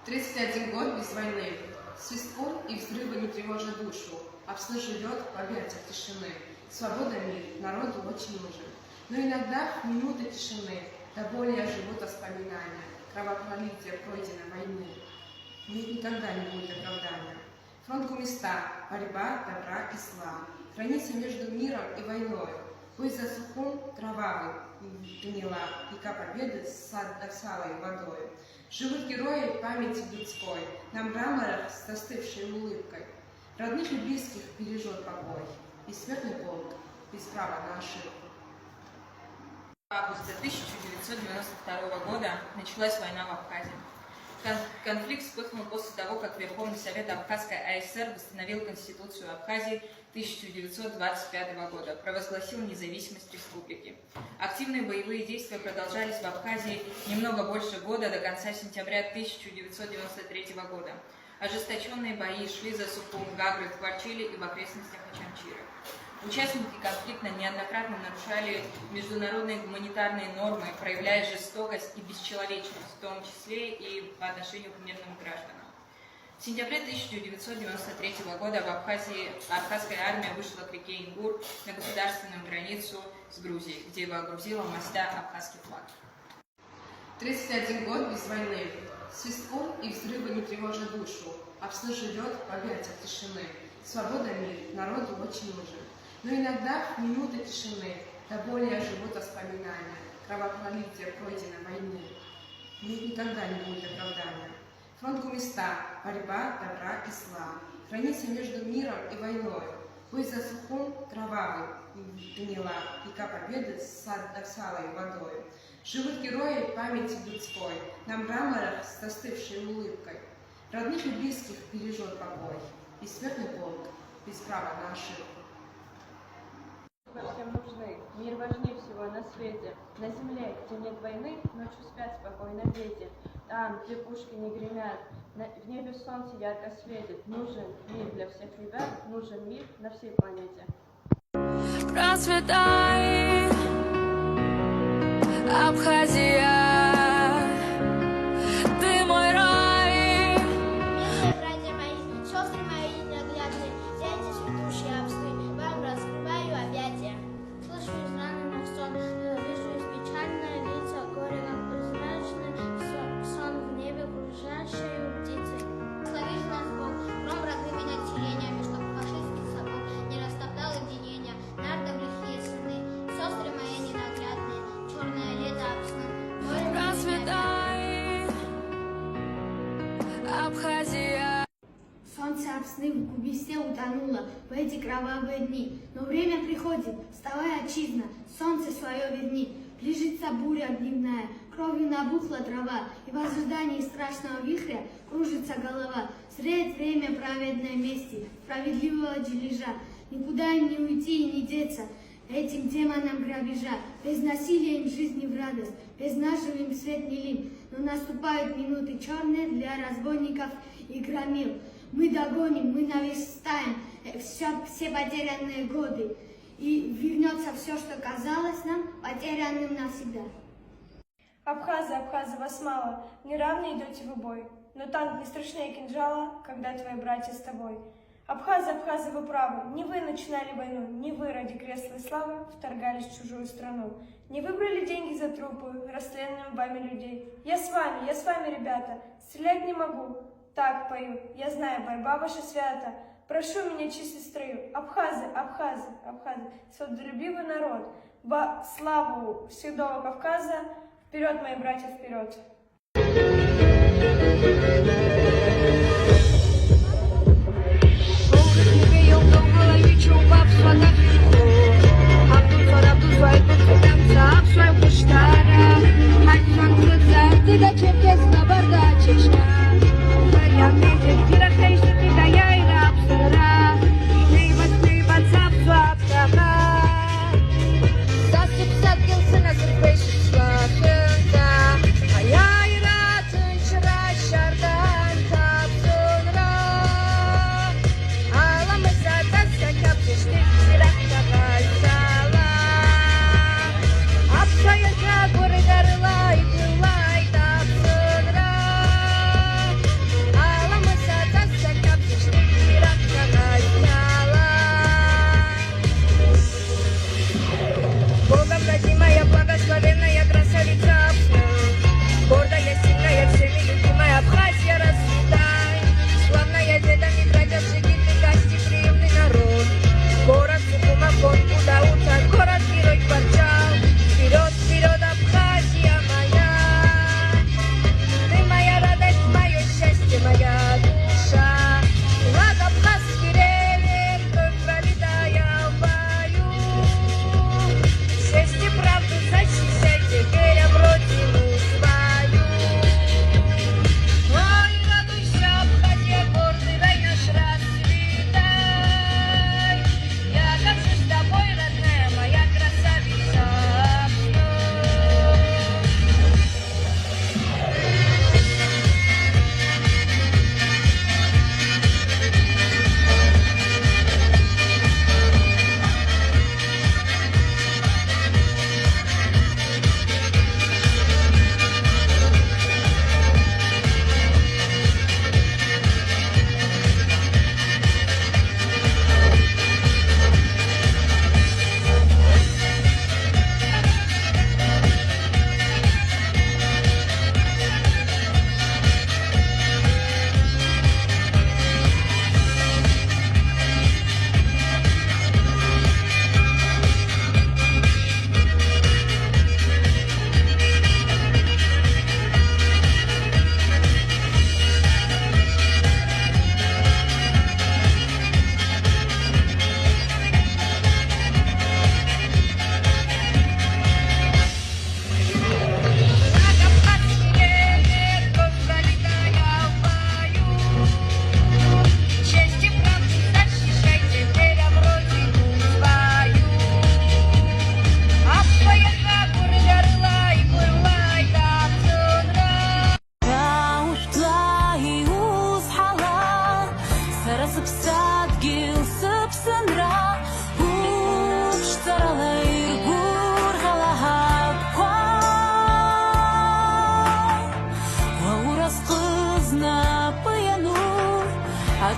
31 год без войны. Свистком и взрывы не тревожат душу. Обсны живет в объятиях тишины. Свобода, мир, народу очень нужен. Но иногда в минуты тишины до боли живут воспоминания. Кровопролитие пройденной войны. Ведь никогда не будет оправдания. Фронт Гумиста, борьба добра и зла. Граница между миром и войной. Пусть за сухом кровавый гнила, река победы с салой водой. Живут герои памяти людской, на мраморах с застывшей улыбкой. Родных и близких бережет покой, бессмертный полк, без права на ошибку. В августе 1992 года началась война в Абхазии. Конфликт вспыхнул после того, как Верховный Совет Абхазской АСР восстановил Конституцию Абхазии 1925 года, провозгласил независимость республики. Активные боевые действия продолжались в Абхазии немного больше года, до конца сентября 1993 года. Ожесточенные бои шли за Сухум, Гагры, в Кварчиле и в окрестностях Очамчира. Участники конфликта неоднократно нарушали международные гуманитарные нормы, проявляя жестокость и бесчеловечность, в том числе и по отношению к мирным гражданам. В сентябре 1993 года в Абхазии абхазская армия вышла к реке Ингур на государственную границу с Грузией, где вооружила мостя абхазский флаг. 31 год без войны. Свистком и взрывы не тревожат душу. Обсны живет в объятиях тишины. Свобода, мир, народу очень нужен. Но иногда в минуты тишины до боли живут воспоминания. Кровопролитие пройденной войны. Ведь никогда не будет оправдания. Фронт Гумиста, борьба добра и зла. Граница между миром и войной. Пусть за сухом кровавый гнила, река победы с салой водой. Живут герои памяти людской, на мраморах с застывшей улыбкой. Родных и близких бережет покой, бессмертный полк, без права на ошибку. Всем нужны. Мир важнее всего на свете. На земле, где нет войны, ночью спят спокойно дети. Там, где пушки не гремят, в небе солнце ярко светит. Нужен мир для всех ребят, нужен мир на всей планете. Процветай, Абхазия. Солнце Абсны в Гумисте утонуло в эти кровавые дни. Но время приходит, вставай, отчизна, солнце свое верни. Ближется буря дневная, кровью набухла трава, и в ожидании страшного вихря кружится голова. Зреет время праведной мести, справедливого дележа. Никуда им не уйти и не деться, этим демонам грабежа. Без насилия им жизни в радость, без нашего им свет не лим. Но наступают минуты черные для разбойников и громил. Мы догоним, мы наверстаем все потерянные годы. И вернется все, что казалось нам потерянным навсегда. Абхазы, вас мало, неравно идете в бой. Но танк не страшнее кинжала, когда твои братья с тобой. Абхазы, вы правы, не вы начинали войну, не вы ради кресла и славы вторгались в чужую страну. Не выбрали деньги за трупы, расстрелянным вами людей. Я с вами, ребята, стрелять не могу. Так пою, я знаю, борьба ваша свята. Прошу меня чистить строю. Абхазы, свободолюбивый народ. Во славу Седого Кавказа, вперед, мои братья, вперед! Горы, горы, лай, лай, да,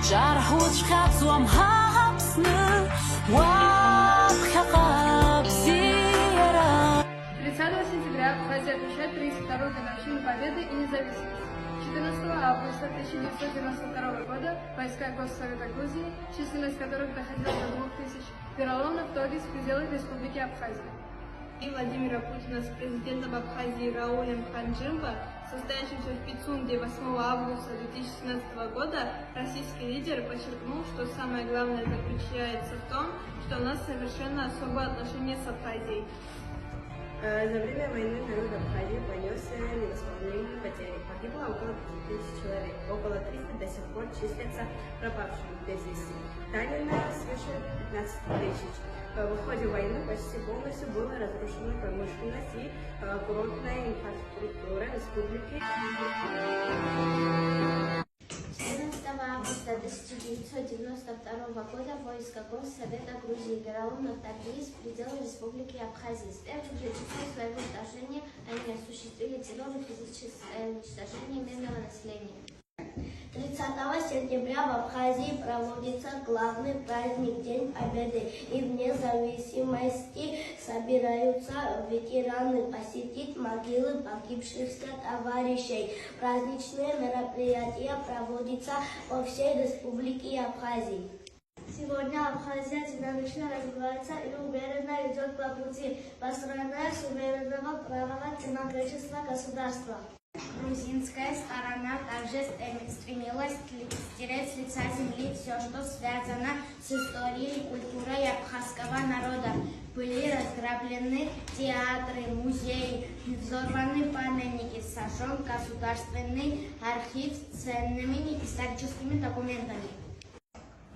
жархуж хацуам хапсны вапхакап зира. 30 сентября Абхазия отмечает 32-ю годовщину Победы и независимости. 14 августа 1992 года войска Госсовета Грузии, численность которых доходила до 2000, вероломно вторглись в пределы Республики Абхазия. И Владимира Путина с президентом Абхазии Раулем Ханджимбо, состоявшимся в Пицунде 8 августа 2017 года, российский лидер подчеркнул, что самое главное заключается в том, что у нас совершенно особое отношение с Абхазией. За время войны народ Абхазии понес невосполнимые потери. Погибло около 5000 человек, около 300 до сих пор числятся пропавшими без вести. Ранено свыше 15 тысяч. В ходе войны почти полностью была разрушена промышленность и курортная инфраструктура республики. 14 августа 1992 года войска Госсовета Грузии вероломно вторглись в пределы Республики Абхазии. С первых же часов своего вторжения они осуществили террор и физическое уничтожение мирного населения. 30 сентября в Абхазии проводится главный праздник День Победы, и вне зависимости собираются ветераны посетить могилы погибших товарищей. Праздничные мероприятия проводятся по всей Республике Абхазии. Сегодня Абхазия динамично развивается и уверенно идет по пути построения суверенного правого демократического государства. Грузинская сторона также стремилась стереть с лица земли все, что связано с историей и культурой абхазского народа. Были разграблены театры, музеи, взорваны памятники, сожжен государственный архив с ценными историческими документами.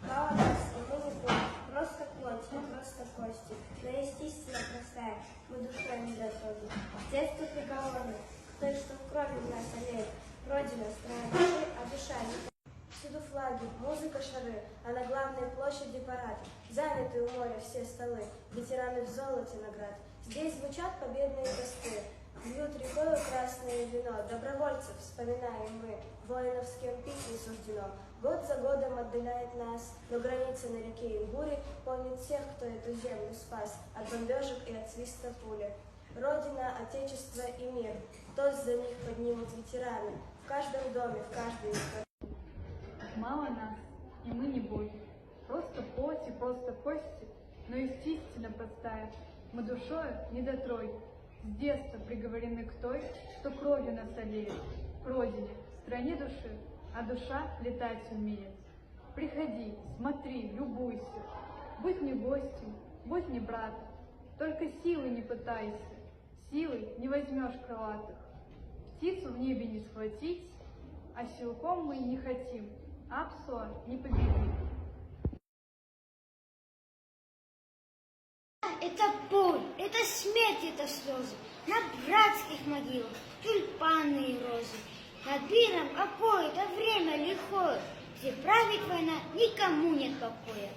Мало нас, и мы не будем. Просто плоть, просто кости. Но есть истина простая, мы душой не дотроги. С детства приговорны, той, что в крови в нас олеет. Родина, страна души, а душа не. Всюду флаги, музыка, шары, а на главной площади парад. Заняты у моря все столы, ветераны в золоте наград. Здесь звучат победные тосты, бьют рекою красное вино. Добровольцев вспоминаем мы, воинов, с кем пить не суждено. Год за годом отдаляет нас, но границы на реке Ингури помнит тех, кто эту землю спас от бомбежек и от свиста пули. Родина, Отечество и мир, тост за них поднимут ветераны. В каждом доме, в каждой... Мало нас, и мы не боги. Просто плоть и просто кости, но есть истина простая. Мы душою не дотрой. С детства приговорены к той, что кровью нас олеет. К родине, стране души, а душа летать умеет. Приходи, смотри, любуйся. Будь мне гостем, будь мне братом. Только силой не пытайся, силой не возьмешь крылатых. Птицу в небе не схватить, а силком мы не хотим. Апсуа не победит. Это боль, это смерть, это слезы. На братских могилах тюльпаны и розы. Над миром опой, это время лихое, где правит война, никому нет покоя.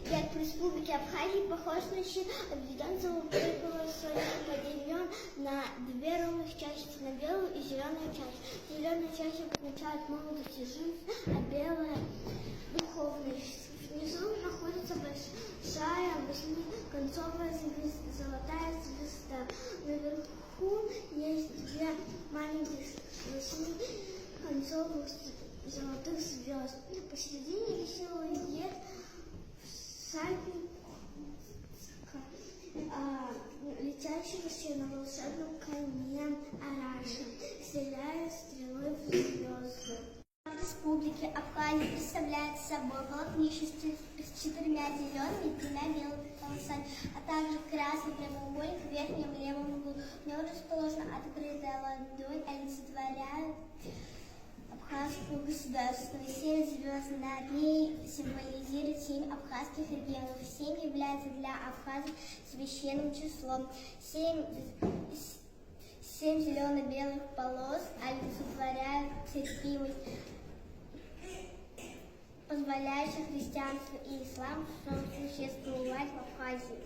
Як в Республике Абхазии похож на щит, обведен золотой полосой, поделен на две ровных части, на белую и зеленую часть. Зеленая часть обозначает молодость и жизнь, а белая – духовность. Внизу находится большая восьмиконцовая золотая звезда. Наверху есть две маленьких восьмиконцовых золотых звезд. Посередине веселый дед всадник, летящегося на волшебном коне Араша, стреляя стрелой в звезды. Республики Абхазия представляет собой полотнище с 4 зелеными и 3 белыми полосами, а также красный прямоугольник в верхнем левом углу. В нем расположена открытая ладонь, олицетворяет абхазскую государственность. 7 звезд над ней символизирует 7 абхазских регионов. 7 является для абхазов священным числом. 7 зелено-белых полос олицетворяют терпимость, позволяющих христианству и исламу существовать в Абхазии.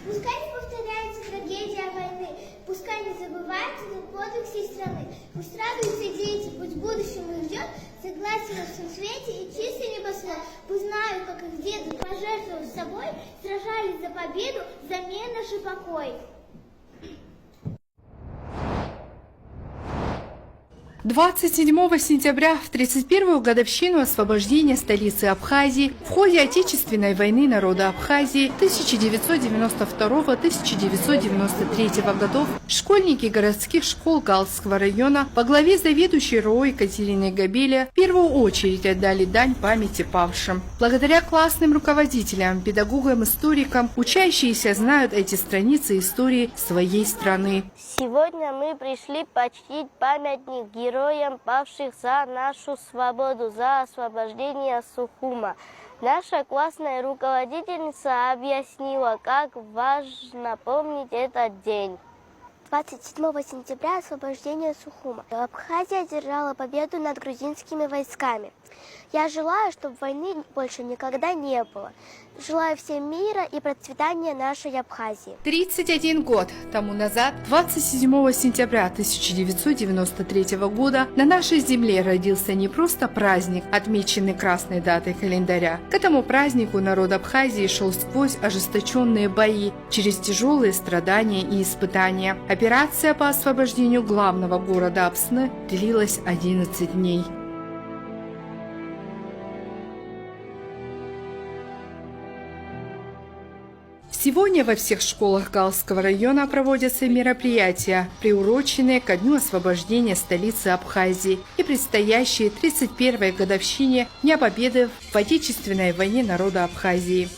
Пускай не повторяется трагедия войны, пускай не забывает вспоминается подвиг всей страны. Пусть радуются дети, пусть будущем их ждет согласие во всем свете и чистый небосвод. Пусть знают, как их деды, пожертвовав собой, сражались за победу, за мир наш и покой. 27 сентября, в 31-ю годовщину освобождения столицы Абхазии, в ходе Отечественной войны народа Абхазии 1992-1993 годов, школьники городских школ Галского района во главе заведующей РО Екатерины Габеля в первую очередь отдали дань памяти павшим. Благодаря классным руководителям, педагогам, историкам, учащиеся знают эти страницы истории своей страны. Сегодня мы пришли почтить памятник героям, павших за нашу свободу, за освобождение Сухума. Наша классная руководительница объяснила, как важно помнить этот день. 27 сентября освобождение Сухума. Абхазия одержала победу над грузинскими войсками. Я желаю, чтобы войны больше никогда не было. Желаю всем мира и процветания нашей Абхазии. 31 год тому назад, 27 сентября 1993 года, на нашей земле родился не просто праздник, отмеченный красной датой календаря. К этому празднику народ Абхазии шел сквозь ожесточенные бои, через тяжелые страдания и испытания. Операция по освобождению главного города Апсны длилась 11 дней. Сегодня во всех школах Галского района проводятся мероприятия, приуроченные ко дню освобождения столицы Абхазии и предстоящей 31-й годовщине Дня Победы в Отечественной войне народа Абхазии.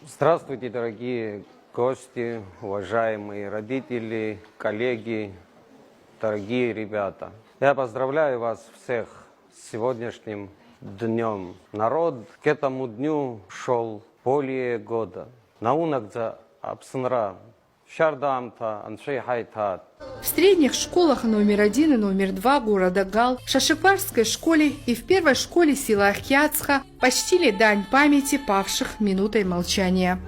Здравствуйте, дорогие гости, уважаемые родители, коллеги, дорогие ребята. Я поздравляю вас всех с сегодняшним днем. Народ к этому дню шел более года. Наунакза Апсынра, Шардамта, Аншейхайтат. В средних школах номер 1 и номер 2 города Гал, в Шашипарской школе и в первой школе села Ахьяцха почтили дань памяти павших минутой молчания.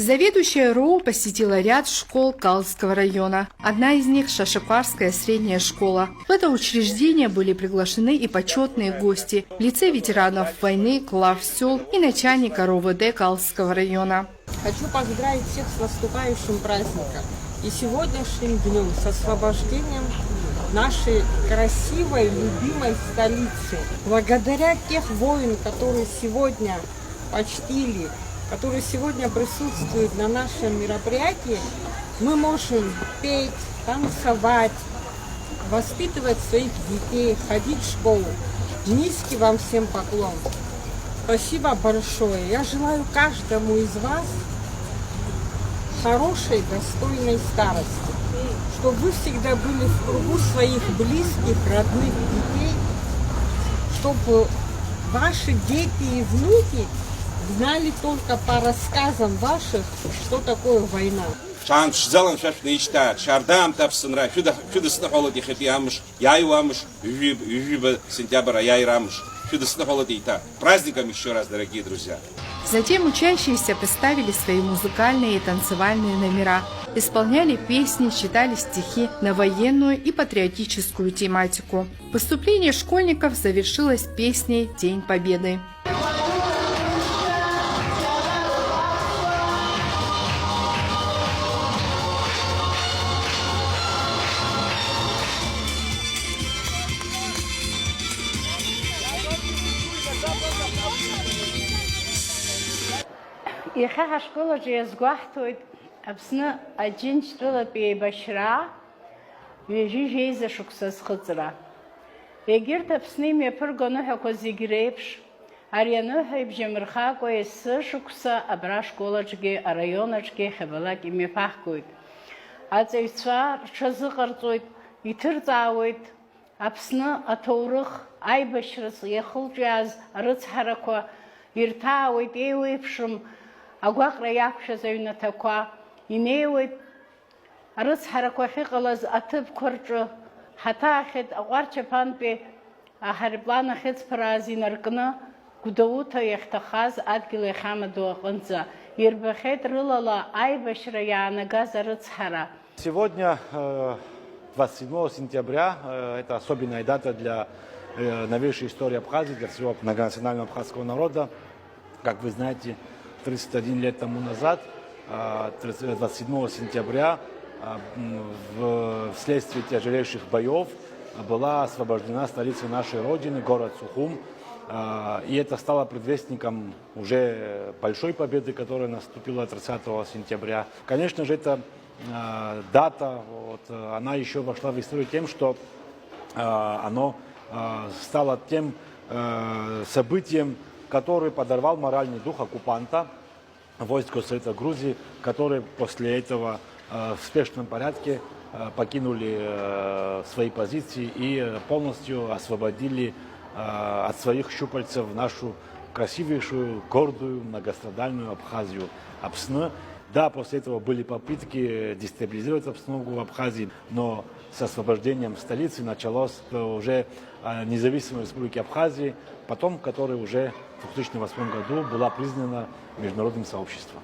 Заведующая РО посетила ряд школ Галского района. Одна из них – Шашипарская средняя школа. В это учреждение были приглашены и почетные гости в лице ветеранов войны, глав сел и начальника РОВД Галского района. Хочу поздравить всех с наступающим праздником и сегодняшним днем с освобождением нашей красивой, любимой столицы. Благодаря тех воинам, которые сегодня почтили, которые сегодня присутствуют на нашем мероприятии, мы можем петь, танцевать, воспитывать своих детей, ходить в школу. Низкий вам всем поклон. Спасибо большое. Я желаю каждому из вас хорошей, достойной старости, чтобы вы всегда были в кругу своих близких, родных детей, чтобы ваши дети и внуки знали только по рассказам ваших, что такое война. Шанш залан шашничта, шардам тапсынра, шудысны холоди хитиамыш, яйвамыш, южиба сентября яйрамыш, шудысны холодита. Праздником еще раз, дорогие друзья. Затем учащиеся представили свои музыкальные и танцевальные номера, исполняли песни, читали стихи на военную и патриотическую тематику. Выступление школьников завершилось песней «День Победы». Иахьа ҳашколаҿы иазгәаҳҭоит Аԥсны Аџьынџьтәылатә еибашьраа ҩажәижә еиза шықәса зхыҵра. Егьырҭ Аԥсны имҩаԥырго аныҳәақәа зегь реиԥш, ари аныҳәа ибжьамырхакәа есі шықәса абра ашколаҿгьы, араионаҿгьы хьабалак имҩаԥаҳгоит. Аҵаҩцәа рҽазыҟарҵоит, иҭырҵаауеит Аԥсны аҭоурых, аибашьра иахылҿиааз арыцҳарақәа, ирҭаауеит еиуеиԥшым агәаҟра иақәшәаз аҩнаҭақәа, инеиуеит арыцҳарақәа ахьыҟалаз аҭыԥқәа рҿы, ҳаҭаахьеит аҟәарчаԥантәи аҳаирплан ахьыҵԥрааз инаркны Гәдоуҭа иахьҭахаз адгьыл иахьамадоу аҟынӡа. Ирбахьеит рылала аибашьра иаанагаз арыцҳара. Сегодня, 27 сентября, это особенная дата для новейшей истории Абхазии, для всего многонационального абхазского народа. Как вы знаете, 31 лет тому назад, 27 сентября, вследствие тяжелейших боев была освобождена столица нашей Родины, город Сухум. И это стало предвестником уже большой победы, которая наступила 30 сентября. Конечно же, эта дата, она еще вошла в историю тем, что оно стало тем событием, который подорвал моральный дух оккупанта, войск Совета Грузии, которые после этого в спешном порядке покинули свои позиции и полностью освободили от своих щупальцев нашу красивейшую, гордую, многострадальную Абхазию, Апсны. Да, после этого были попытки дестабилизировать обстановку в Абхазии, но с освобождением столицы началось уже независимой республики Абхазии, потом, которая уже в 2008 году была признана международным сообществом.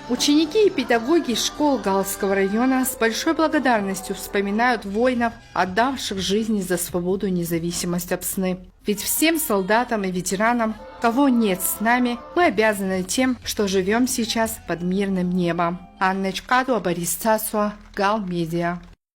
Ученики и педагоги школ Галского района с большой благодарностью вспоминают воинов, отдавших жизни за свободу и независимость Апсны. Ведь всем солдатам и ветеранам, кого нет с нами, мы обязаны тем, что живем сейчас под мирным небом. Анна Чкадова, Борис Цасуа, Гал Медиа.